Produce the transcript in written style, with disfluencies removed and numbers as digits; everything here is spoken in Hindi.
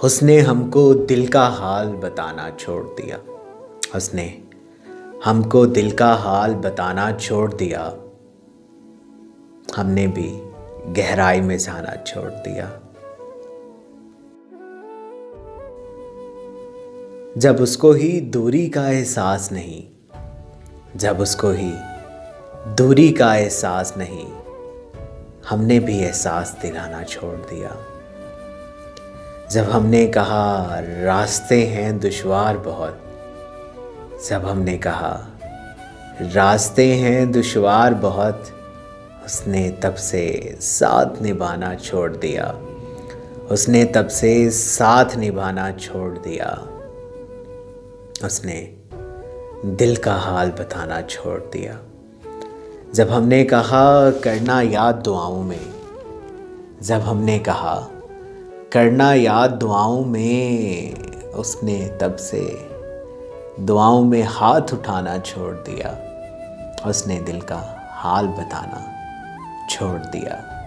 उसने हमको दिल का हाल बताना छोड़ दिया। उसने हमको दिल का हाल बताना छोड़ दिया। हमने भी गहराई में जाना छोड़ दिया। जब उसको ही दूरी का एहसास नहीं, जब उसको ही दूरी का एहसास नहीं, हमने भी एहसास दिलाना छोड़ दिया। जब हमने कहा रास्ते हैं दुश्वार बहुत, जब हमने कहा रास्ते हैं दुश्वार बहुत, उसने तब से साथ निभाना छोड़ दिया। उसने तब से साथ निभाना छोड़ दिया। उसने दिल का हाल बताना छोड़ दिया। जब हमने कहा करना याद दुआओं में, जब हमने कहा करना याद दुआओं में, उसने तब से दुआओं में हाथ उठाना छोड़ दिया। उसने दिल का हाल बताना छोड़ दिया।